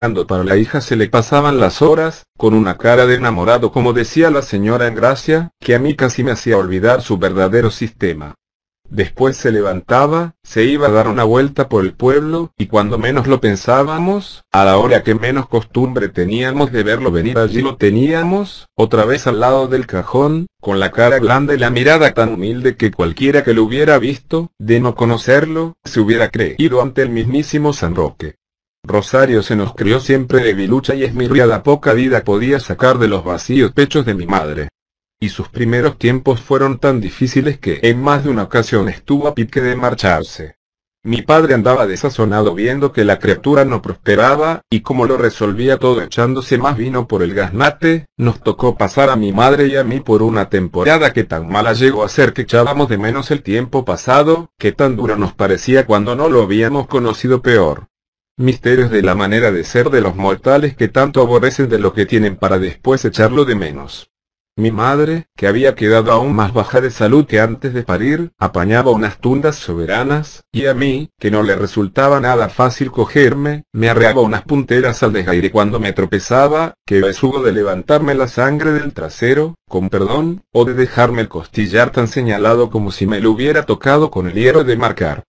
Para la hija se le pasaban las horas, con una cara de enamorado como decía la señora Engracia, que a mí casi me hacía olvidar su verdadero sistema. Después se levantaba, se iba a dar una vuelta por el pueblo, y cuando menos lo pensábamos, a la hora que menos costumbre teníamos de verlo venir allí lo teníamos, otra vez al lado del cajón, con la cara blanda y la mirada tan humilde que cualquiera que lo hubiera visto, de no conocerlo, se hubiera creído ante el mismísimo San Roque. Rosario se nos crió siempre debilucha y esmirriada, poca vida podía sacar de los vacíos pechos de mi madre. Y sus primeros tiempos fueron tan difíciles que en más de una ocasión estuvo a pique de marcharse. Mi padre andaba desazonado viendo que la criatura no prosperaba, y como lo resolvía todo echándose más vino por el gaznate, nos tocó pasar a mi madre y a mí por una temporada que tan mala llegó a ser que echábamos de menos el tiempo pasado, que tan duro nos parecía cuando no lo habíamos conocido peor. Misterios de la manera de ser de los mortales que tanto aborrecen de lo que tienen para después echarlo de menos. Mi madre, que había quedado aún más baja de salud que antes de parir, apañaba unas tundas soberanas, y a mí, que no le resultaba nada fácil cogerme, me arreaba unas punteras al desgaire cuando me tropezaba, que besugo de levantarme la sangre del trasero, con perdón, o de dejarme el costillar tan señalado como si me lo hubiera tocado con el hierro de marcar.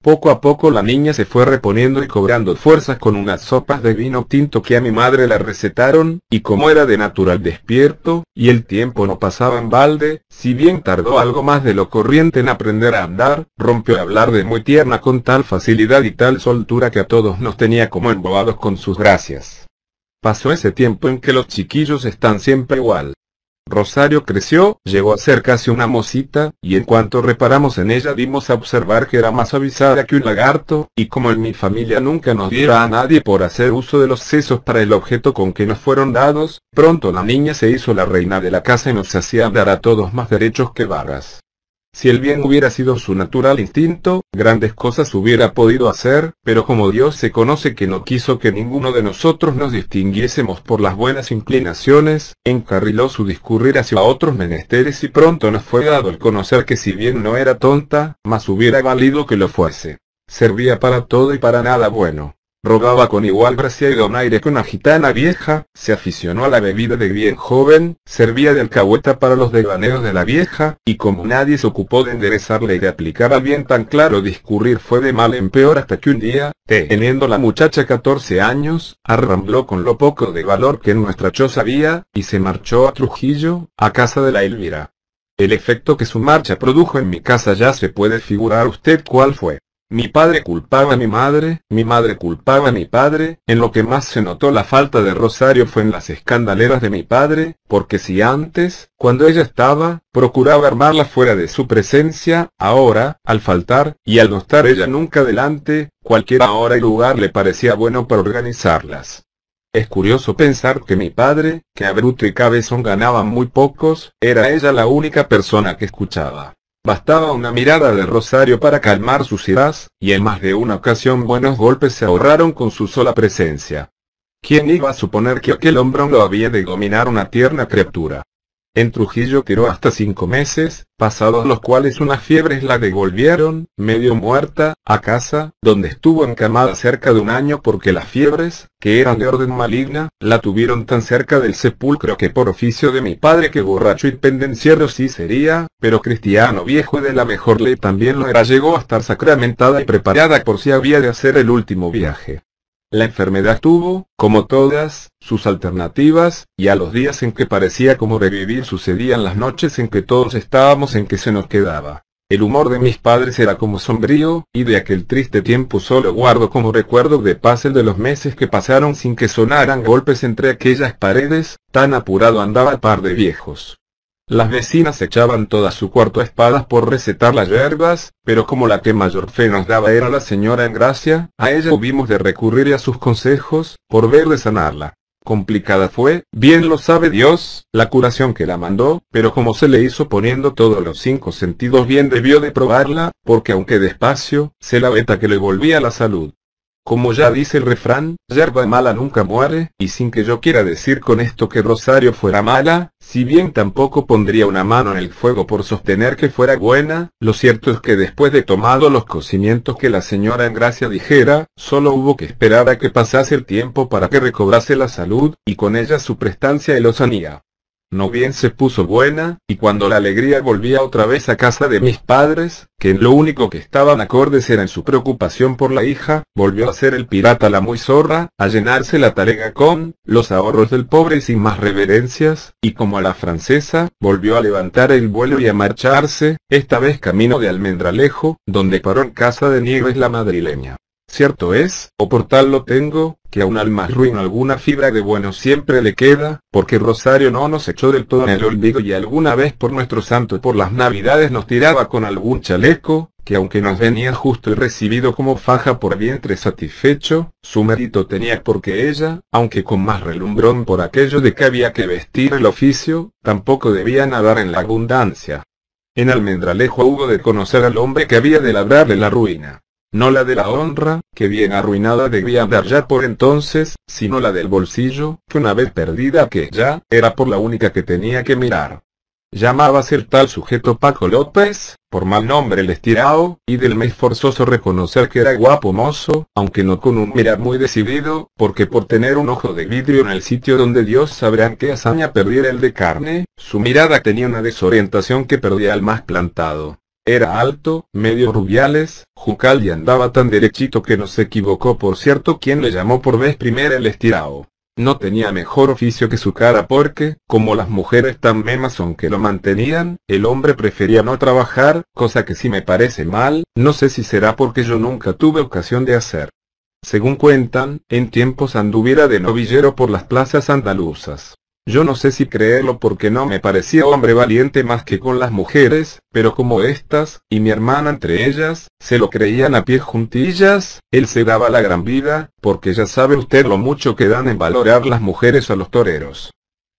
Poco a poco la niña se fue reponiendo y cobrando fuerzas con unas sopas de vino tinto que a mi madre le recetaron, y como era de natural despierto, y el tiempo no pasaba en balde, si bien tardó algo más de lo corriente en aprender a andar, rompió a hablar de muy tierna con tal facilidad y tal soltura que a todos nos tenía como embobados con sus gracias. Pasó ese tiempo en que los chiquillos están siempre igual. Rosario creció, llegó a ser casi una mocita, y en cuanto reparamos en ella dimos a observar que era más avisada que un lagarto, y como en mi familia nunca nos diera a nadie por hacer uso de los sesos para el objeto con que nos fueron dados, pronto la niña se hizo la reina de la casa y nos hacía andar a todos más derechos que vagas. Si el bien hubiera sido su natural instinto, grandes cosas hubiera podido hacer, pero como Dios se conoce que no quiso que ninguno de nosotros nos distinguiésemos por las buenas inclinaciones, encarriló su discurrir hacia otros menesteres y pronto nos fue dado el conocer que si bien no era tonta, más hubiera valido que lo fuese. Servía para todo y para nada bueno. Rogaba con igual gracia y donaire que una gitana vieja, se aficionó a la bebida de bien joven, servía de alcahueta para los devaneos de la vieja, y como nadie se ocupó de enderezarle y de aplicar al bien tan claro discurrir fue de mal en peor hasta que un día, teniendo la muchacha 14 años, arrambló con lo poco de valor que en nuestra choza había, y se marchó a Trujillo, a casa de la Elvira. El efecto que su marcha produjo en mi casa ya se puede figurar usted cuál fue. Mi padre culpaba a mi madre culpaba a mi padre, en lo que más se notó la falta de Rosario fue en las escandaleras de mi padre, porque si antes, cuando ella estaba, procuraba armarla fuera de su presencia, ahora, al faltar, y al no estar ella nunca delante, cualquier hora y lugar le parecía bueno para organizarlas. Es curioso pensar que mi padre, que a bruto y cabezón ganaba muy pocos, era ella la única persona que escuchaba. Bastaba una mirada de Rosario para calmar sus iras, y en más de una ocasión buenos golpes se ahorraron con su sola presencia. ¿Quién iba a suponer que aquel hombrón lo había de dominar una tierna criatura? En Trujillo tiró hasta 5 meses, pasados los cuales unas fiebres la devolvieron, medio muerta, a casa, donde estuvo encamada cerca de un año porque las fiebres, que eran de orden maligna, la tuvieron tan cerca del sepulcro que por oficio de mi padre que borracho y pendenciero sí sería, pero cristiano viejo y de la mejor ley también lo era, llegó a estar sacramentada y preparada por si había de hacer el último viaje. La enfermedad tuvo, como todas, sus alternativas, y a los días en que parecía como revivir sucedían las noches en que todos estábamos en que se nos quedaba. El humor de mis padres era como sombrío, y de aquel triste tiempo solo guardo como recuerdo de paz el de los meses que pasaron sin que sonaran golpes entre aquellas paredes, tan apurado andaba el par de viejos. Las vecinas echaban toda su cuarto a espadas por recetar las hierbas, pero como la que mayor fe nos daba era la señora Engracia, a ella hubimos de recurrir y a sus consejos, por ver de sanarla. Complicada fue, bien lo sabe Dios, la curación que la mandó, pero como se le hizo poniendo todos los 5 sentidos bien debió de probarla, porque aunque despacio, se la veta que le volvía la salud. Como ya dice el refrán, yerba mala nunca muere, y sin que yo quiera decir con esto que Rosario fuera mala, si bien tampoco pondría una mano en el fuego por sostener que fuera buena, lo cierto es que después de tomado los cocimientos que la señora Engracia dijera, solo hubo que esperar a que pasase el tiempo para que recobrase la salud, y con ella su prestancia y lozanía. No bien se puso buena, y cuando la alegría volvía otra vez a casa de mis padres, que en lo único que estaban acordes era en su preocupación por la hija, volvió a ser el pirata la muy zorra, a llenarse la talega con los ahorros del pobre y sin más reverencias, y como a la francesa, volvió a levantar el vuelo y a marcharse, esta vez camino de Almendralejo, donde paró en casa de Nieves la madrileña. Cierto es, o por tal lo tengo, que a un alma ruin alguna fibra de bueno siempre le queda, porque Rosario no nos echó del todo en el olvido y alguna vez por nuestro santo por las navidades nos tiraba con algún chaleco, que aunque nos venía justo y recibido como faja por vientre satisfecho, su mérito tenía porque ella, aunque con más relumbrón por aquello de que había que vestir el oficio, tampoco debía nadar en la abundancia. En Almendralejo hubo de conocer al hombre que había de labrarle la ruina. No la de la honra, que bien arruinada debía andar ya por entonces, sino la del bolsillo, que una vez perdida aquella, era por la única que tenía que mirar. Llamábase el tal sujeto Paco López, por mal nombre el estirao, y del mes forzoso reconocer que era guapo mozo, aunque no con un mirar muy decidido, porque por tener un ojo de vidrio en el sitio donde Dios sabrán qué hazaña perdiera el de carne, su mirada tenía una desorientación que perdía al más plantado. Era alto, medio rubiales, juncal y andaba tan derechito que no se equivocó por cierto quien le llamó por vez primera el estirao. No tenía mejor oficio que su cara porque, como las mujeres tan memas son que lo mantenían, el hombre prefería no trabajar, cosa que sí me parece mal, no sé si será porque yo nunca tuve ocasión de hacer. Según cuentan, en tiempos anduviera de novillero por las plazas andaluzas. Yo no sé si creerlo porque no me parecía hombre valiente más que con las mujeres, pero como estas, y mi hermana entre ellas, se lo creían a pie juntillas, él se daba la gran vida, porque ya sabe usted lo mucho que dan en valorar las mujeres a los toreros.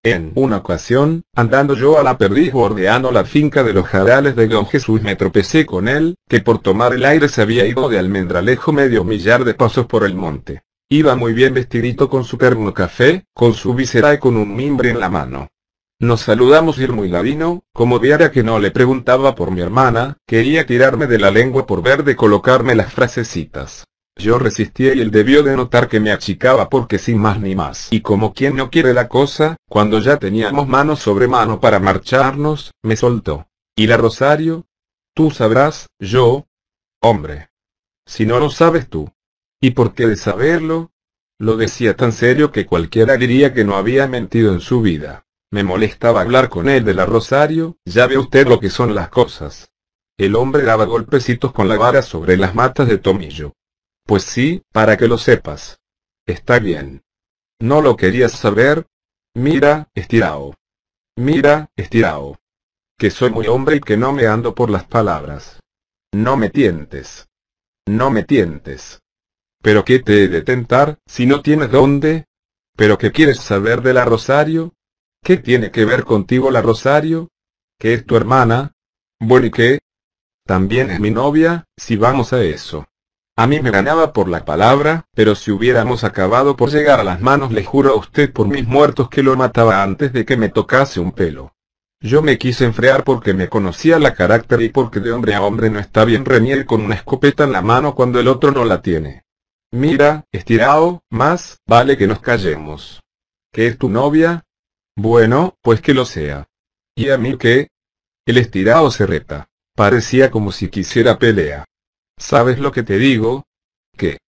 En una ocasión, andando yo a la perdiz bordeando la finca de los jarales de don Jesús me tropecé con él, que por tomar el aire se había ido de Almendralejo medio millar de pasos por el monte. Iba muy bien vestidito con su terno café, con su visera y con un mimbre en la mano. Nos saludamos y él muy ladino, como viera que no le preguntaba por mi hermana, quería tirarme de la lengua por ver de colocarme las frasecitas. Yo resistía y él debió de notar que me achicaba porque sin más ni más. Y como quien no quiere la cosa, cuando ya teníamos mano sobre mano para marcharnos, me soltó. ¿Y la Rosario? Tú sabrás, yo. Hombre. Si no lo sabes tú. ¿Y por qué de saberlo? Lo decía tan serio que cualquiera diría que no había mentido en su vida. Me molestaba hablar con él de la Rosario, ya ve usted lo que son las cosas. El hombre daba golpecitos con la vara sobre las matas de tomillo. Pues sí, para que lo sepas. Está bien. ¿No lo querías saber? Mira, estirao. Mira, estirao. Que soy muy hombre y que no me ando por las palabras. No me tientes. No me tientes. ¿Pero qué te he de tentar, si no tienes dónde? ¿Pero qué quieres saber de la Rosario? ¿Qué tiene que ver contigo la Rosario? ¿Que es tu hermana? Bueno, ¿y qué? También es mi novia, si vamos a eso. A mí me ganaba por la palabra, pero si hubiéramos acabado por llegar a las manos le juro a usted por mis muertos que lo mataba antes de que me tocase un pelo. Yo me quise enfriar porque me conocía la carácter y porque de hombre a hombre no está bien reñir con una escopeta en la mano cuando el otro no la tiene. Mira, estirao, más vale que nos callemos. ¿Qué es tu novia? Bueno, pues que lo sea. ¿Y a mí qué? El estirao se reta. Parecía como si quisiera pelea. ¿Sabes lo que te digo? ¿Qué?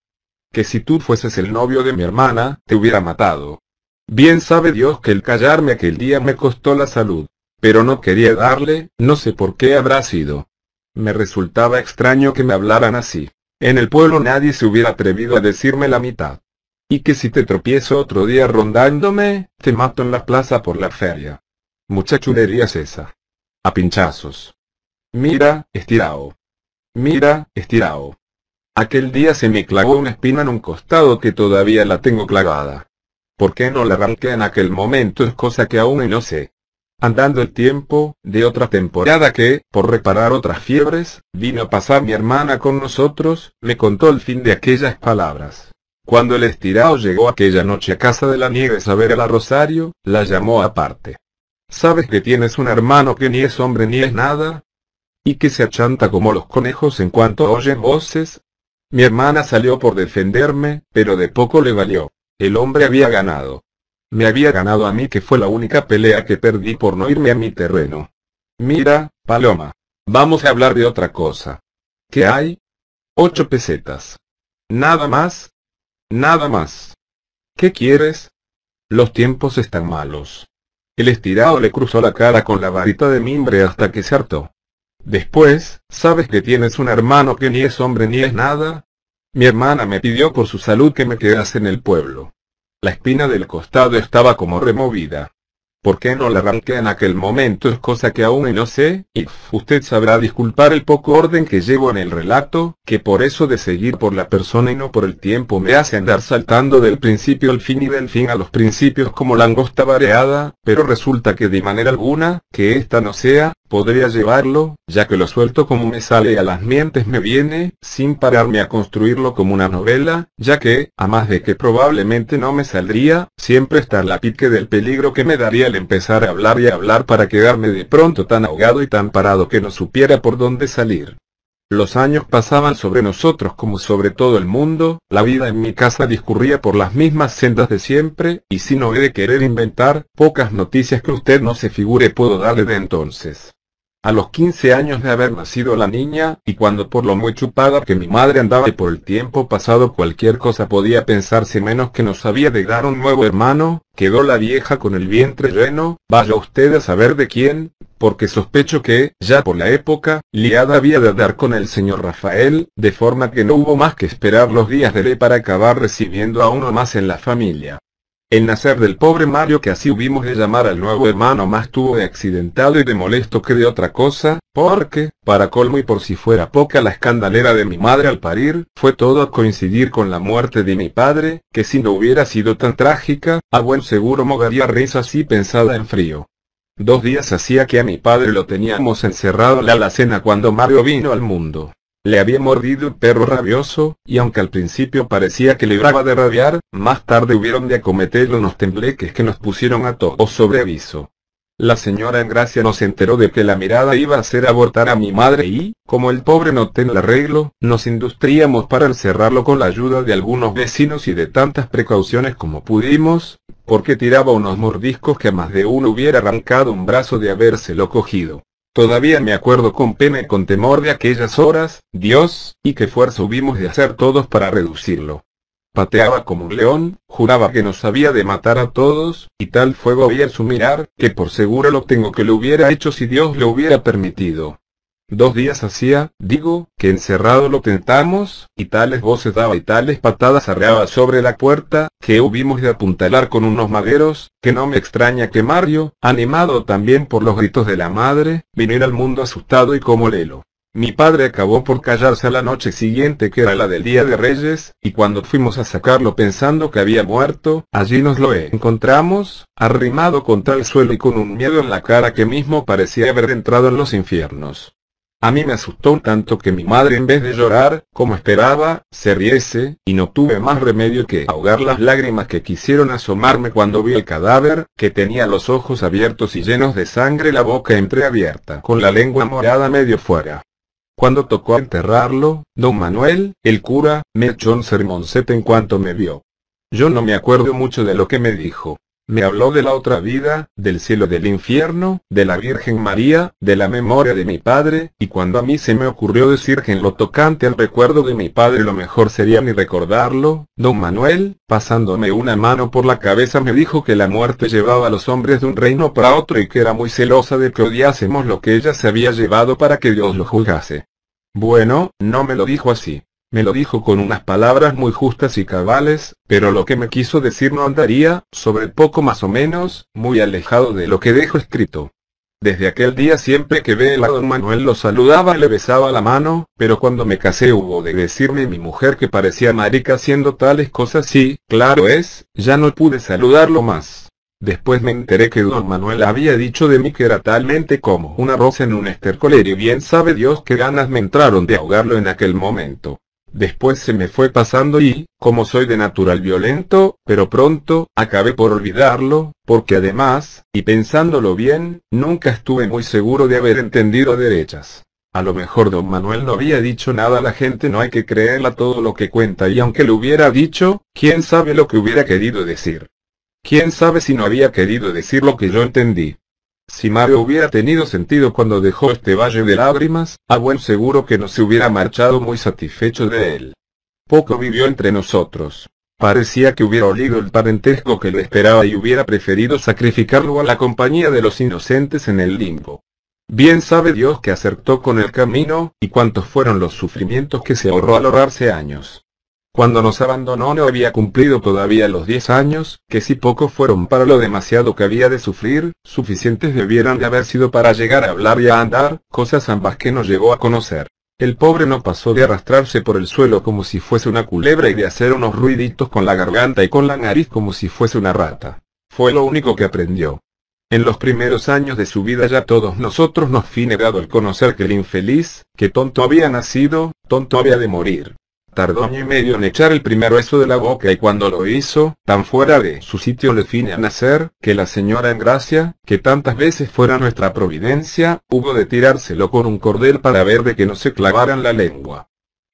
Que si tú fueses el novio de mi hermana, te hubiera matado. Bien sabe Dios que el callarme aquel día me costó la salud. Pero no quería darle, no sé por qué habrá sido. Me resultaba extraño que me hablaran así. En el pueblo nadie se hubiera atrevido a decirme la mitad. Y que si te tropiezo otro día rondándome, te mato en la plaza por la feria. Mucha chulería es esa. A pinchazos. Mira, estirao. Mira, estirao. Aquel día se me clavó una espina en un costado que todavía la tengo clavada. ¿Por qué no la arranqué en aquel momento? Es cosa que aún no sé. Andando el tiempo, de otra temporada que, por reparar otras fiebres, vino a pasar mi hermana con nosotros, me contó el fin de aquellas palabras. Cuando el estirado llegó aquella noche a casa de la Nieves a ver a la Rosario, la llamó aparte. ¿Sabes que tienes un hermano que ni es hombre ni es nada? ¿Y que se achanta como los conejos en cuanto oyen voces? Mi hermana salió por defenderme, pero de poco le valió. El hombre había ganado. Me había ganado a mí, que fue la única pelea que perdí por no irme a mi terreno. Mira, Paloma. Vamos a hablar de otra cosa. ¿Qué hay? 8 pesetas. ¿Nada más? Nada más. ¿Qué quieres? Los tiempos están malos. El estirado le cruzó la cara con la varita de mimbre hasta que se hartó. Después, ¿sabes que tienes un hermano que ni es hombre ni es nada? Mi hermana me pidió por su salud que me quedase en el pueblo. La espina del costado estaba como removida. ¿Por qué no la arranqué en aquel momento? Es cosa que aún no sé, y usted sabrá disculpar el poco orden que llevo en el relato, que por eso de seguir por la persona y no por el tiempo me hace andar saltando del principio al fin y del fin a los principios como langosta variada, pero resulta que de manera alguna, que esta no sea, podría llevarlo, ya que lo suelto como me sale y a las mientes me viene, sin pararme a construirlo como una novela, ya que, a más de que probablemente no me saldría, siempre está la pique del peligro que me daría el empezar a hablar y a hablar para quedarme de pronto tan ahogado y tan parado que no supiera por dónde salir. Los años pasaban sobre nosotros como sobre todo el mundo, la vida en mi casa discurría por las mismas sendas de siempre, y si no he de querer inventar, pocas noticias que usted no se figure puedo darle de entonces. A los 15 años de haber nacido la niña, y cuando por lo muy chupada que mi madre andaba y por el tiempo pasado cualquier cosa podía pensarse menos que nos había de dar un nuevo hermano, quedó la vieja con el vientre lleno, vaya usted a saber de quién, porque sospecho que, ya por la época, liada había de dar con el señor Rafael, de forma que no hubo más que esperar los días de ley para acabar recibiendo a uno más en la familia. El nacer del pobre Mario, que así hubimos de llamar al nuevo hermano, más tuvo de accidentado y de molesto que de otra cosa, porque, para colmo y por si fuera poca la escandalera de mi madre al parir, fue todo a coincidir con la muerte de mi padre, que si no hubiera sido tan trágica, a buen seguro me daría risa así pensada en frío. 2 días hacía que a mi padre lo teníamos encerrado en la alacena cuando Mario vino al mundo. Le había mordido el perro rabioso, y aunque al principio parecía que libraba de rabiar, más tarde hubieron de acometerlo unos tembleques que nos pusieron a todos sobre aviso. La señora Engracia nos enteró de que la mirada iba a hacer abortar a mi madre y, como el pobre no tenía arreglo, nos industriamos para encerrarlo con la ayuda de algunos vecinos y de tantas precauciones como pudimos, porque tiraba unos mordiscos que a más de uno hubiera arrancado un brazo de habérselo cogido. Todavía me acuerdo con pena y con temor de aquellas horas, Dios, y qué fuerza hubimos de hacer todos para reducirlo. Pateaba como un león, juraba que nos había de matar a todos, y tal fuego había en su mirar, que por seguro lo tengo que lo hubiera hecho si Dios lo hubiera permitido. 2 días hacía, digo, que encerrado lo tentamos, y tales voces daba y tales patadas arreaba sobre la puerta, que hubimos de apuntalar con unos maderos, que no me extraña que Mario, animado también por los gritos de la madre, viniera al mundo asustado y como lelo. Mi padre acabó por callarse a la noche siguiente, que era la del Día de Reyes, y cuando fuimos a sacarlo pensando que había muerto, allí nos lo encontramos, arrimado contra el suelo y con un miedo en la cara que mismo parecía haber entrado en los infiernos. A mí me asustó un tanto que mi madre, en vez de llorar, como esperaba, se riese, y no tuve más remedio que ahogar las lágrimas que quisieron asomarme cuando vi el cadáver, que tenía los ojos abiertos y llenos de sangre, la boca entreabierta, con la lengua morada medio fuera. Cuando tocó enterrarlo, don Manuel, el cura, me echó un sermoncete en cuanto me vio. Yo no me acuerdo mucho de lo que me dijo. Me habló de la otra vida, del cielo, del infierno, de la Virgen María, de la memoria de mi padre, y cuando a mí se me ocurrió decir que en lo tocante al recuerdo de mi padre lo mejor sería ni recordarlo, don Manuel, pasándome una mano por la cabeza, me dijo que la muerte llevaba a los hombres de un reino para otro y que era muy celosa de que odiásemos lo que ella se había llevado para que Dios lo juzgase. Bueno, no me lo dijo así. Me lo dijo con unas palabras muy justas y cabales, pero lo que me quiso decir no andaría, sobre poco más o menos, muy alejado de lo que dejo escrito. Desde aquel día siempre que veía a don Manuel lo saludaba y le besaba la mano, pero cuando me casé hubo de decirme mi mujer que parecía marica haciendo tales cosas y, claro es, ya no pude saludarlo más. Después me enteré que don Manuel había dicho de mí que era talmente como una rosa en un estercolero y bien sabe Dios qué ganas me entraron de ahogarlo en aquel momento. Después se me fue pasando y, como soy de natural violento, pero pronto, acabé por olvidarlo, porque además, y pensándolo bien, nunca estuve muy seguro de haber entendido a derechas. A lo mejor don Manuel no había dicho nada a la gente, no hay que creerla todo lo que cuenta, y aunque lo hubiera dicho, quién sabe lo que hubiera querido decir. Quién sabe si no había querido decir lo que yo entendí. Si Mario hubiera tenido sentido cuando dejó este valle de lágrimas, a buen seguro que no se hubiera marchado muy satisfecho de él. Poco vivió entre nosotros. Parecía que hubiera olido el parentesco que lo esperaba y hubiera preferido sacrificarlo a la compañía de los inocentes en el limbo. Bien sabe Dios que acertó con el camino, y cuántos fueron los sufrimientos que se ahorró al ahorrarse años. Cuando nos abandonó no había cumplido todavía los 10 años, que si pocos fueron para lo demasiado que había de sufrir, suficientes debieran de haber sido para llegar a hablar y a andar, cosas ambas que no llegó a conocer. El pobre no pasó de arrastrarse por el suelo como si fuese una culebra y de hacer unos ruiditos con la garganta y con la nariz como si fuese una rata. Fue lo único que aprendió. En los primeros años de su vida ya todos nosotros nos fue negado el conocer que el infeliz, que tonto había nacido, tonto había de morir. Tardó año y medio en echar el primer hueso de la boca y cuando lo hizo, tan fuera de su sitio le vine a nacer, que la señora en gracia, que tantas veces fuera nuestra providencia, hubo de tirárselo con un cordel para ver de que no se clavaran la lengua.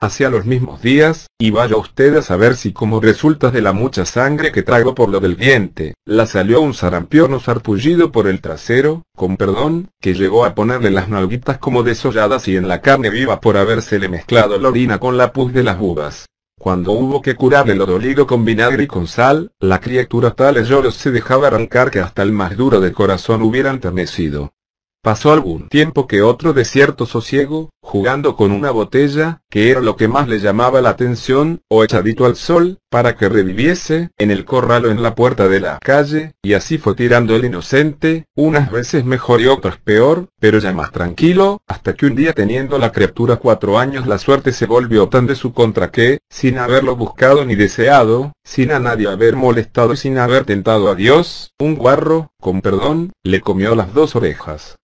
Hacia los mismos días, y vaya usted a saber si como resulta de la mucha sangre que tragó por lo del diente, la salió un sarampión o sarpullido por el trasero, con perdón, que llegó a ponerle las nalguitas como desolladas y en la carne viva por habérsele mezclado la orina con la pus de las uvas. Cuando hubo que curarle lo dolido con vinagre y con sal, la criatura tales lloros se dejaba arrancar que hasta el más duro del corazón hubiera enternecido. Pasó algún tiempo que otro de cierto sosiego, jugando con una botella, que era lo que más le llamaba la atención, o echadito al sol, para que reviviese, en el corral o en la puerta de la calle, y así fue tirando el inocente, unas veces mejor y otras peor, pero ya más tranquilo, hasta que un día teniendo la criatura 4 años la suerte se volvió tan de su contra que, sin haberlo buscado ni deseado, sin a nadie haber molestado y sin haber tentado a Dios, un guarro, con perdón, le comió las 2 orejas.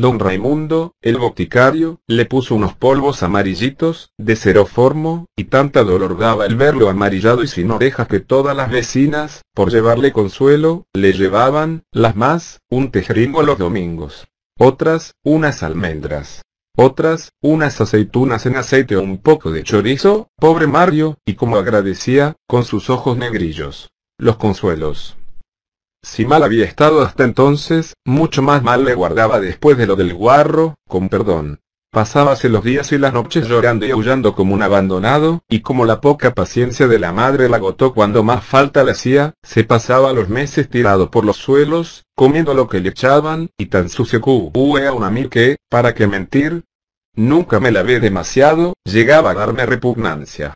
Don Raimundo, el boticario, le puso unos polvos amarillitos, de ceroformo, y tanta dolor daba el verlo amarillado y sin orejas que todas las vecinas, por llevarle consuelo, le llevaban, las más, un tejeringo los domingos. Otras, unas almendras. Otras, unas aceitunas en aceite o un poco de chorizo, pobre Mario, y como agradecía, con sus ojos negrillos. Los consuelos. Si mal había estado hasta entonces, mucho más mal le guardaba después de lo del guarro, con perdón. Pasábase los días y las noches llorando y aullando como un abandonado, y como la poca paciencia de la madre la agotó cuando más falta le hacía, se pasaba los meses tirado por los suelos, comiendo lo que le echaban, y tan sucio que aún a mí que, para qué mentir, nunca me lavé demasiado, llegaba a darme repugnancia.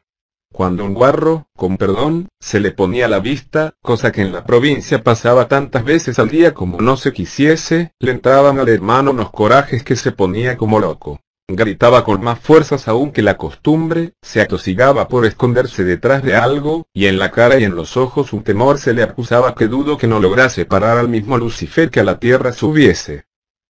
Cuando un guarro, con perdón, se le ponía a la vista, cosa que en la provincia pasaba tantas veces al día como no se quisiese, le entraban al hermano unos corajes que se ponía como loco. Gritaba con más fuerzas aún que la costumbre, se atosigaba por esconderse detrás de algo, y en la cara y en los ojos un temor se le acusaba que dudo que no lograse parar al mismo Lucifer que a la tierra subiese.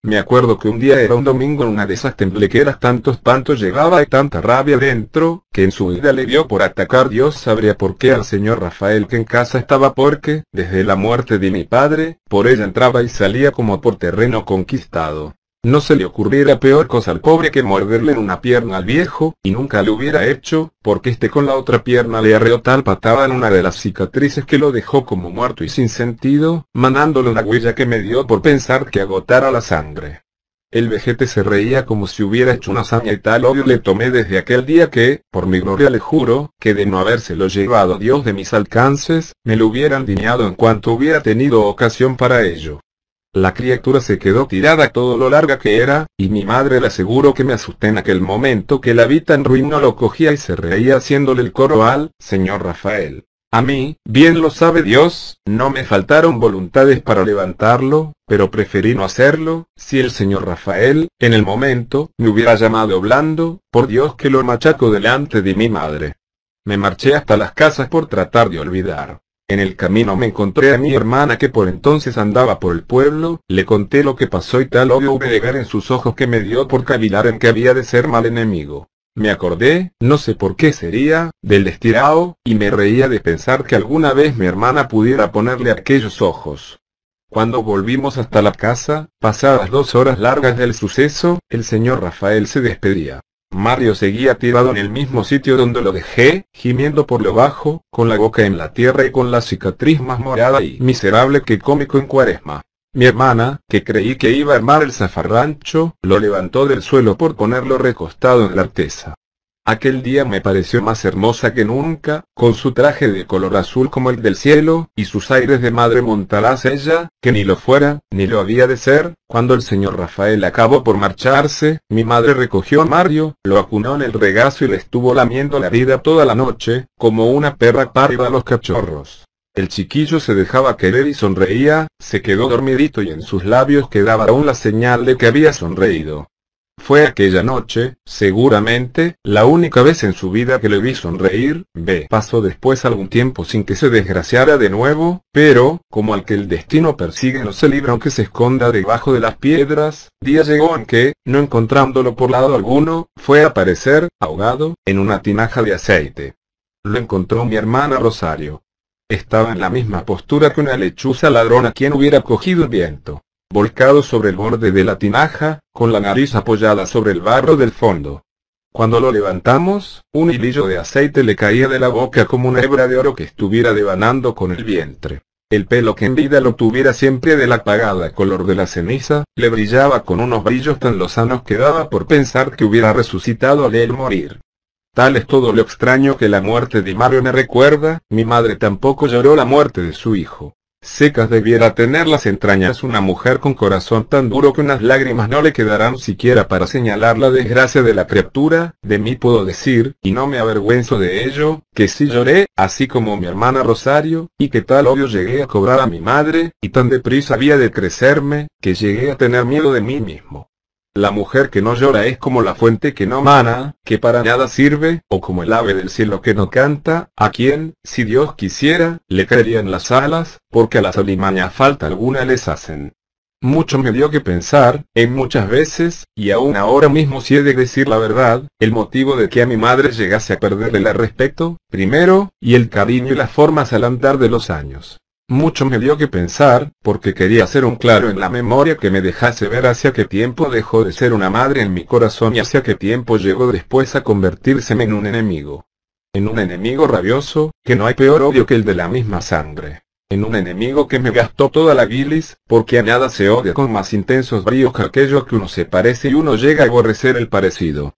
Me acuerdo que un día era un domingo en una de esas temblequeras tanto espanto llevaba y tanta rabia dentro, que en su vida le dio por atacar Dios sabría por qué al señor Rafael que en casa estaba porque, desde la muerte de mi padre, por ella entraba y salía como por terreno conquistado. No se le ocurriera peor cosa al pobre que morderle en una pierna al viejo, y nunca lo hubiera hecho, porque con la otra pierna le arreó tal patada en una de las cicatrices que lo dejó como muerto y sin sentido, mandándole una huella que me dio por pensar que agotara la sangre. El vejete se reía como si hubiera hecho una hazaña y tal odio le tomé desde aquel día que, por mi gloria le juro, que de no habérselo llevado Dios de mis alcances, me lo hubieran diñado en cuanto hubiera tenido ocasión para ello. La criatura se quedó tirada todo lo larga que era, y mi madre le aseguró que me asusté en aquel momento que la vi tan ruin no lo cogía y se reía haciéndole el coro al señor Rafael. A mí, bien lo sabe Dios, no me faltaron voluntades para levantarlo, pero preferí no hacerlo. Si el señor Rafael, en el momento, me hubiera llamado blando, por Dios que lo machaco delante de mi madre. Me marché hasta las casas por tratar de olvidar. En el camino me encontré a mi hermana que por entonces andaba por el pueblo, le conté lo que pasó y tal odio hube de ver en sus ojos que me dio por cavilar en que había de ser mal enemigo. Me acordé, no sé por qué sería, del estirao, y me reía de pensar que alguna vez mi hermana pudiera ponerle aquellos ojos. Cuando volvimos hasta la casa, pasadas 2 horas largas del suceso, el señor Rafael se despedía. Mario seguía tirado en el mismo sitio donde lo dejé, gimiendo por lo bajo, con la boca en la tierra y con la cicatriz más morada y miserable que cómico en Cuaresma. Mi hermana, que creí que iba a armar el zafarrancho, lo levantó del suelo por ponerlo recostado en la artesa. Aquel día me pareció más hermosa que nunca, con su traje de color azul como el del cielo, y sus aires de madre montaraz ella, que ni lo fuera, ni lo había de ser. Cuando el señor Rafael acabó por marcharse, mi madre recogió a Mario, lo acunó en el regazo y le estuvo lamiendo la herida toda la noche, como una perra párida a los cachorros. El chiquillo se dejaba querer y sonreía, se quedó dormidito y en sus labios quedaba aún la señal de que había sonreído. Fue aquella noche, seguramente, la única vez en su vida que le vi sonreír. Pasó después algún tiempo sin que se desgraciara de nuevo, pero, como al que el destino persigue no se libra aunque se esconda debajo de las piedras, día llegó en que, no encontrándolo por lado alguno, fue a aparecer, ahogado, en una tinaja de aceite. Lo encontró mi hermana Rosario. Estaba en la misma postura que una lechuza ladrona quien hubiera cogido el viento. Volcado sobre el borde de la tinaja, con la nariz apoyada sobre el barro del fondo. Cuando lo levantamos, un hilillo de aceite le caía de la boca como una hebra de oro que estuviera devanando con el vientre. El pelo que en vida lo tuviera siempre del apagada color de la ceniza, le brillaba con unos brillos tan lozanos que daba por pensar que hubiera resucitado al él morir. Tal es todo lo extraño que la muerte de Mario me recuerda. Mi madre tampoco lloró la muerte de su hijo. Secas debiera tener las entrañas una mujer con corazón tan duro que unas lágrimas no le quedarán siquiera para señalar la desgracia de la criatura. De mí puedo decir, y no me avergüenzo de ello, que sí lloré, así como mi hermana Rosario, y que tal odio llegué a cobrar a mi madre, y tan deprisa había de crecerme, que llegué a tener miedo de mí mismo. La mujer que no llora es como la fuente que no mana, que para nada sirve, o como el ave del cielo que no canta, a quien, si Dios quisiera, le caerían las alas, porque a las alimañas falta alguna les hacen. Mucho me dio que pensar, en muchas veces, y aún ahora mismo si he de decir la verdad, el motivo de que a mi madre llegase a perderle el respeto, primero, y el cariño y las formas al andar de los años. Mucho me dio que pensar, porque quería hacer un claro en la memoria que me dejase ver hacia qué tiempo dejó de ser una madre en mi corazón y hacia qué tiempo llegó después a convertírseme en un enemigo. En un enemigo rabioso, que no hay peor odio que el de la misma sangre. En un enemigo que me gastó toda la bilis, porque a nada se odia con más intensos bríos que aquello a que uno se parece y uno llega a aborrecer el parecido.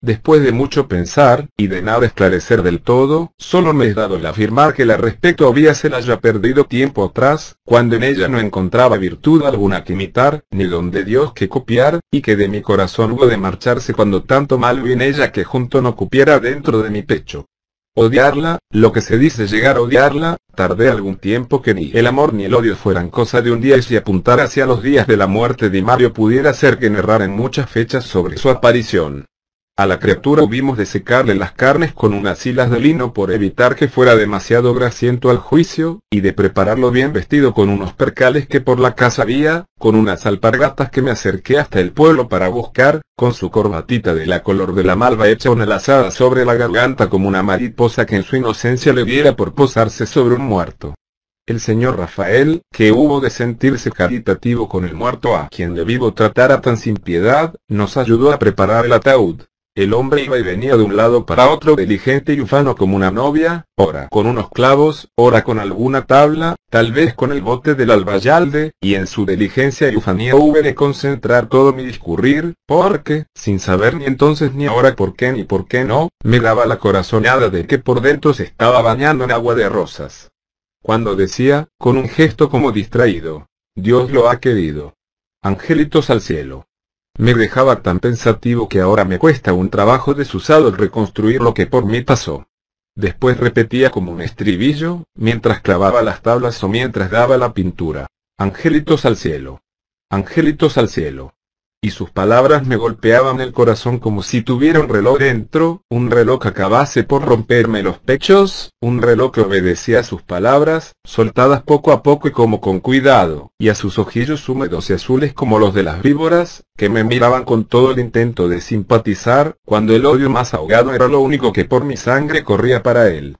Después de mucho pensar, y de nada esclarecer del todo, solo me es dado el afirmar que la respecto había se la haya perdido tiempo atrás, cuando en ella no encontraba virtud alguna que imitar, ni don de Dios que copiar, y que de mi corazón hubo de marcharse cuando tanto mal vi en ella que junto no cupiera dentro de mi pecho. Odiarla, lo que se dice llegar a odiarla, tardé algún tiempo que ni el amor ni el odio fueran cosa de un día y si apuntar hacia los días de la muerte de Mario pudiera ser que me errara en muchas fechas sobre su aparición. A la criatura hubimos de secarle las carnes con unas hilas de lino por evitar que fuera demasiado grasiento al juicio, y de prepararlo bien vestido con unos percales que por la casa había, con unas alpargatas que me acerqué hasta el pueblo para buscar, con su corbatita de la color de la malva hecha una lazada sobre la garganta como una mariposa que en su inocencia le diera por posarse sobre un muerto. El señor Rafael, que hubo de sentirse caritativo con el muerto a quien de vivo tratara tan sin piedad, nos ayudó a preparar el ataúd. El hombre iba y venía de un lado para otro diligente y ufano como una novia, ora con unos clavos, ora con alguna tabla, tal vez con el bote del albayalde, y en su diligencia y ufanía hube de concentrar todo mi discurrir, porque, sin saber ni entonces ni ahora por qué ni por qué no, me daba la corazonada de que por dentro se estaba bañando en agua de rosas. Cuando decía, con un gesto como distraído, Dios lo ha querido. Angelitos al cielo. Me dejaba tan pensativo que ahora me cuesta un trabajo desusado el reconstruir lo que por mí pasó. Después repetía como un estribillo, mientras clavaba las tablas o mientras daba la pintura. Angelitos al cielo. Angelitos al cielo. y sus palabras me golpeaban el corazón como si tuviera un reloj dentro, un reloj que acabase por romperme los pechos, un reloj que obedecía a sus palabras, soltadas poco a poco y como con cuidado, y a sus ojillos húmedos y azules como los de las víboras, que me miraban con todo el intento de simpatizar, cuando el odio más ahogado era lo único que por mi sangre corría para él.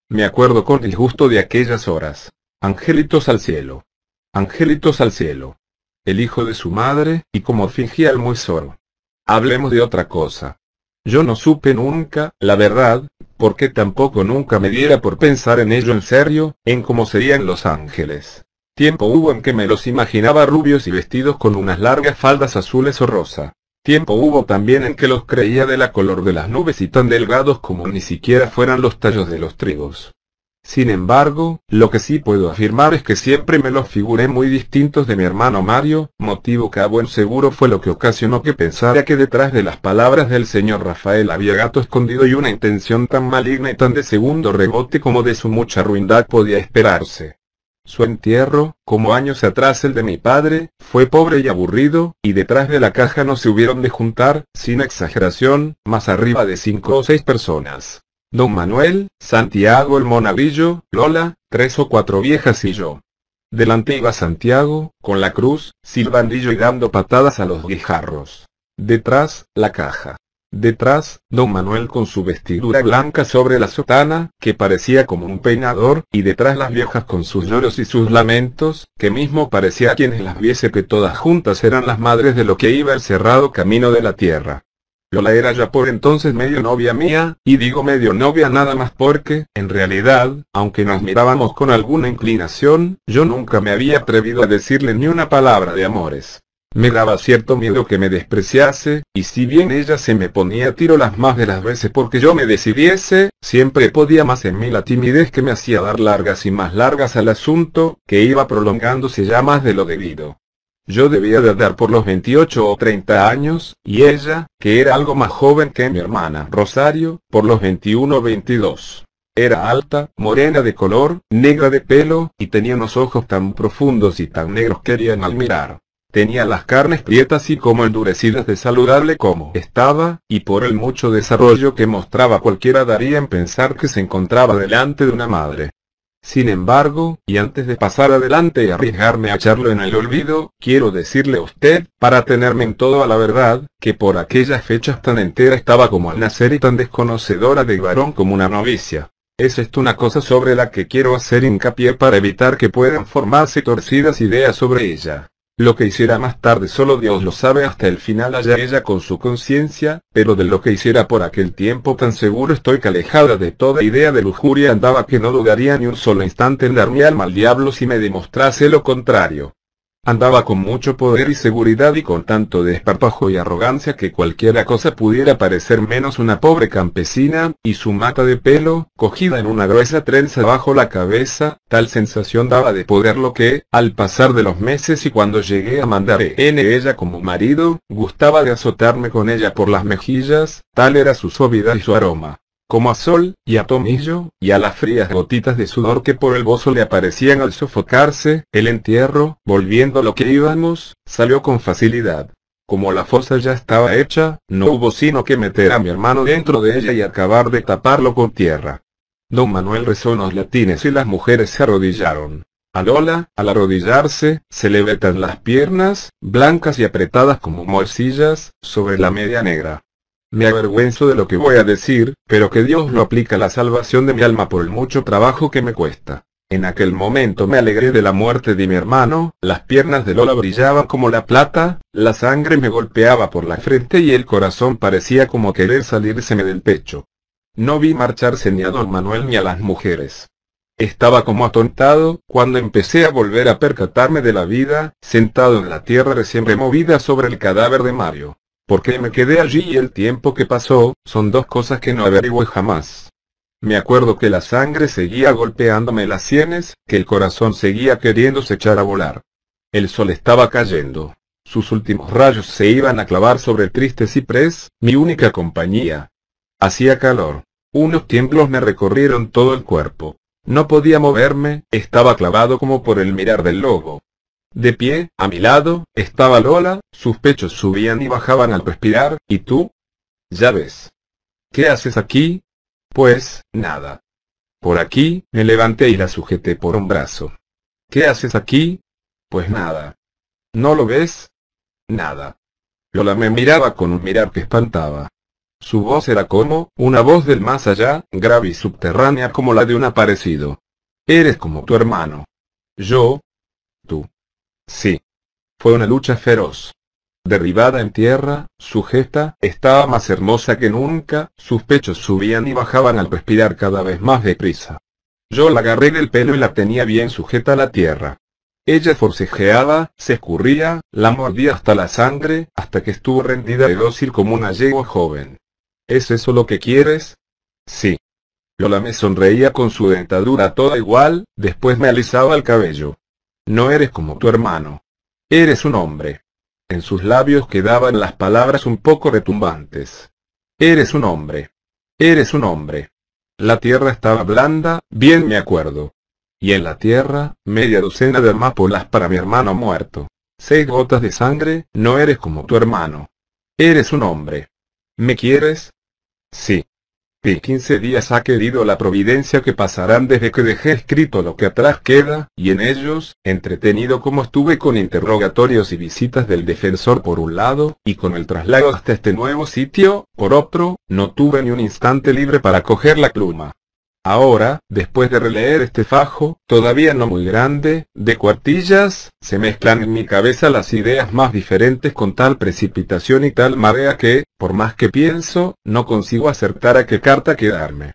Me acuerdo con disgusto de aquellas horas. Angelitos al cielo. Angelitos al cielo. El hijo de su madre, y como fingía el muy sordo. Hablemos de otra cosa. Yo no supe nunca, la verdad, porque tampoco nunca me diera por pensar en ello en serio, en cómo serían los ángeles. Tiempo hubo en que me los imaginaba rubios y vestidos con unas largas faldas azules o rosa. Tiempo hubo también en que los creía de la color de las nubes y tan delgados como ni siquiera fueran los tallos de los trigos. Sin embargo, lo que sí puedo afirmar es que siempre me los figuré muy distintos de mi hermano Mario, motivo que a buen seguro fue lo que ocasionó que pensara que detrás de las palabras del señor Rafael había gato escondido y una intención tan maligna y tan de segundo rebote como de su mucha ruindad podía esperarse. Su entierro, como años atrás el de mi padre, fue pobre y aburrido, y detrás de la caja no se hubieron de juntar, sin exageración, más arriba de 5 o 6 personas. Don Manuel, Santiago el Monaguillo, Lola, 3 o 4 viejas y yo. Delante iba Santiago, con la cruz, silbandillo y dando patadas a los guijarros. Detrás, la caja. Detrás, don Manuel con su vestidura blanca sobre la sotana, que parecía como un peinador, y detrás las viejas con sus lloros y sus lamentos, que mismo parecía a quienes las viese que todas juntas eran las madres de lo que iba el cerrado camino de la tierra. Lola era ya por entonces medio novia mía, y digo medio novia nada más porque, en realidad, aunque nos mirábamos con alguna inclinación, yo nunca me había atrevido a decirle ni una palabra de amores. Me daba cierto miedo que me despreciase, y si bien ella se me ponía a tiro las más de las veces porque yo me decidiese, siempre podía más en mí la timidez que me hacía dar largas y más largas al asunto, que iba prolongándose ya más de lo debido. Yo debía de dar por los 28 o 30 años, y ella, que era algo más joven que mi hermana Rosario, por los 21 o 22. Era alta, morena de color, negra de pelo, y tenía unos ojos tan profundos y tan negros que herían al mirar. Tenía las carnes prietas y como endurecidas de saludable como estaba, y por el mucho desarrollo que mostraba cualquiera daría en pensar que se encontraba delante de una madre. Sin embargo, y antes de pasar adelante y arriesgarme a echarlo en el olvido, quiero decirle a usted, para tenerme en todo a la verdad, que por aquellas fechas tan entera estaba como al nacer y tan desconocedora de varón como una novicia. Es esto una cosa sobre la que quiero hacer hincapié para evitar que puedan formarse torcidas ideas sobre ella. Lo que hiciera más tarde solo Dios lo sabe hasta el final allá ella con su conciencia, pero de lo que hiciera por aquel tiempo tan seguro estoy que alejada de toda idea de lujuria andaba que no dudaría ni un solo instante en dar mi alma al diablo si me demostrase lo contrario. Andaba con mucho poder y seguridad y con tanto desparpajo y arrogancia que cualquiera cosa pudiera parecer menos una pobre campesina, y su mata de pelo, cogida en una gruesa trenza bajo la cabeza, tal sensación daba de poder lo que, al pasar de los meses y cuando llegué a mandar en ella como marido, gustaba de azotarme con ella por las mejillas, tal era su suavidad y su aroma. Como a sol, y a tomillo, y a las frías gotitas de sudor que por el bozo le aparecían al sofocarse, el entierro, volviendo a lo que íbamos, salió con facilidad. Como la fosa ya estaba hecha, no hubo sino que meter a mi hermano dentro de ella y acabar de taparlo con tierra. Don Manuel rezó unos latines y las mujeres se arrodillaron. A Lola, al arrodillarse, se le vetan las piernas, blancas y apretadas como morcillas, sobre la media negra. Me avergüenzo de lo que voy a decir, pero que Dios lo aplica a la salvación de mi alma por el mucho trabajo que me cuesta. En aquel momento me alegré de la muerte de mi hermano, las piernas de Lola brillaban como la plata, la sangre me golpeaba por la frente y el corazón parecía como querer salírseme del pecho. No vi marcharse ni a don Manuel ni a las mujeres. Estaba como atontado, cuando empecé a volver a percatarme de la vida, sentado en la tierra recién removida sobre el cadáver de Mario. ¿Por qué me quedé allí y el tiempo que pasó? Son dos cosas que no averigüé jamás. Me acuerdo que la sangre seguía golpeándome las sienes, que el corazón seguía queriéndose echar a volar. El sol estaba cayendo. Sus últimos rayos se iban a clavar sobre el triste ciprés, mi única compañía. Hacía calor. Unos tiemblos me recorrieron todo el cuerpo. No podía moverme, estaba clavado como por el mirar del lobo. De pie, a mi lado, estaba Lola, sus pechos subían y bajaban al respirar, ¿y tú? Ya ves. ¿Qué haces aquí? Pues, nada. Por aquí, me levanté y la sujeté por un brazo. ¿Qué haces aquí? Pues nada. ¿No lo ves? Nada. Lola me miraba con un mirar que espantaba. Su voz era como una voz del más allá, grave y subterránea como la de un aparecido. Eres como tu hermano. Yo. Tú. Sí. Fue una lucha feroz. Derribada en tierra, sujeta, estaba más hermosa que nunca, sus pechos subían y bajaban al respirar cada vez más deprisa. Yo la agarré del pelo y la tenía bien sujeta a la tierra. Ella forcejeaba, se escurría, la mordía hasta la sangre, hasta que estuvo rendida y dócil como una yegua joven. ¿Es eso lo que quieres? Sí. Lola me sonreía con su dentadura toda igual, después me alisaba el cabello. No eres como tu hermano. Eres un hombre. En sus labios quedaban las palabras un poco retumbantes. Eres un hombre. Eres un hombre. La tierra estaba blanda, bien me acuerdo. Y en la tierra, media docena de amapolas para mi hermano muerto. 6 gotas de sangre, no eres como tu hermano. Eres un hombre. ¿Me quieres? Sí. Y 15 días ha querido la providencia que pasarán desde que dejé escrito lo que atrás queda, y en ellos, entretenido como estuve con interrogatorios y visitas del defensor por un lado, y con el traslado hasta este nuevo sitio, por otro, no tuve ni un instante libre para coger la pluma. Ahora, después de releer este fajo, todavía no muy grande, de cuartillas, se mezclan en mi cabeza las ideas más diferentes con tal precipitación y tal marea que, por más que pienso, no consigo acertar a qué carta quedarme.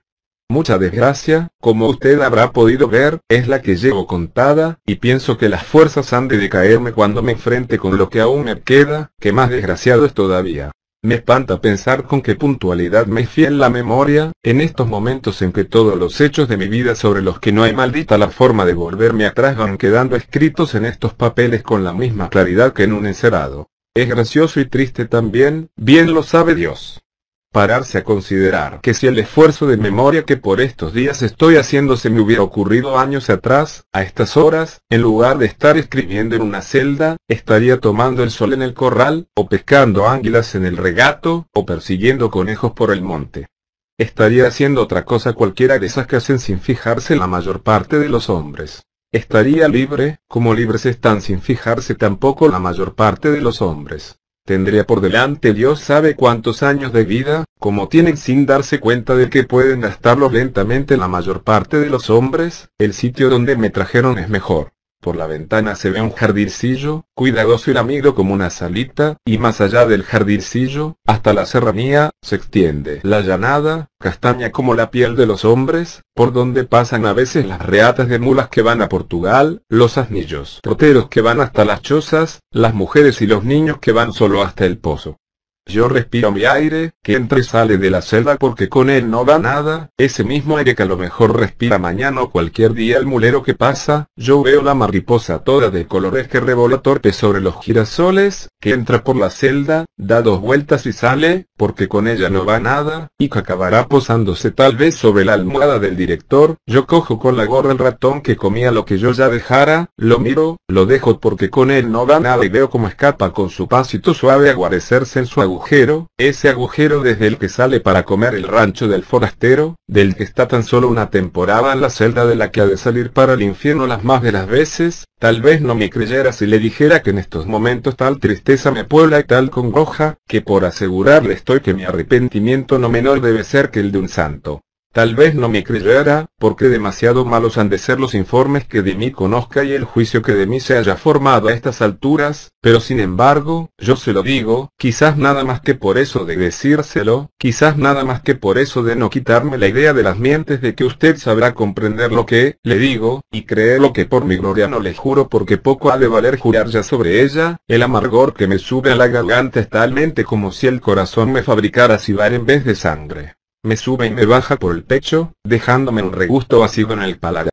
Mucha desgracia, como usted habrá podido ver, es la que llevo contada, y pienso que las fuerzas han de decaerme cuando me enfrente con lo que aún me queda, que más desgraciado es todavía. Me espanta pensar con qué puntualidad me es fiel la memoria, en estos momentos en que todos los hechos de mi vida sobre los que no hay maldita la forma de volverme atrás van quedando escritos en estos papeles con la misma claridad que en un encerado. Es gracioso y triste también, bien lo sabe Dios. Pararse a considerar que si el esfuerzo de memoria que por estos días estoy haciendo se me hubiera ocurrido años atrás, a estas horas, en lugar de estar escribiendo en una celda, estaría tomando el sol en el corral, o pescando ánguilas en el regato, o persiguiendo conejos por el monte. Estaría haciendo otra cosa cualquiera de esas que hacen sin fijarse la mayor parte de los hombres. Estaría libre, como libres están sin fijarse tampoco la mayor parte de los hombres. Tendría por delante Dios sabe cuántos años de vida, como tienen sin darse cuenta de que pueden gastarlos lentamente la mayor parte de los hombres. El sitio donde me trajeron es mejor. Por la ventana se ve un jardincillo, cuidadoso y lamido como una salita, y más allá del jardincillo, hasta la serranía, se extiende la llanada, castaña como la piel de los hombres, por donde pasan a veces las reatas de mulas que van a Portugal, los asnillos troteros que van hasta las chozas, las mujeres y los niños que van solo hasta el pozo. Yo respiro mi aire, que entra y sale de la celda porque con él no da nada, ese mismo aire que a lo mejor respira mañana o cualquier día el mulero que pasa. Yo veo la mariposa toda de colores que revola torpe sobre los girasoles, que entra por la celda, da 2 vueltas y sale, porque con ella no va nada, y que acabará posándose tal vez sobre la almohada del director. Yo cojo con la gorra el ratón que comía lo que yo ya dejara, lo miro, lo dejo porque con él no da nada y veo cómo escapa con su pasito suave a guarecerse en su agujero, ese agujero desde el que sale para comer el rancho del forastero, del que está tan solo una temporada en la celda de la que ha de salir para el infierno las más de las veces. Tal vez no me creyera si le dijera que en estos momentos tal tristeza me puebla y tal congoja, que por asegurarle estoy que mi arrepentimiento no menor debe ser que el de un santo. Tal vez no me creyera, porque demasiado malos han de ser los informes que de mí conozca y el juicio que de mí se haya formado a estas alturas, pero sin embargo, yo se lo digo, quizás nada más que por eso de decírselo, quizás nada más que por eso de no quitarme la idea de las mientes de que usted sabrá comprender lo que le digo, y creer lo que por mi gloria no le juro porque poco ha de valer jurar ya sobre ella. El amargor que me sube a la garganta es talmente como si el corazón me fabricara cibar en vez de sangre. Me sube y me baja por el pecho, dejándome un regusto vacío en el paladar.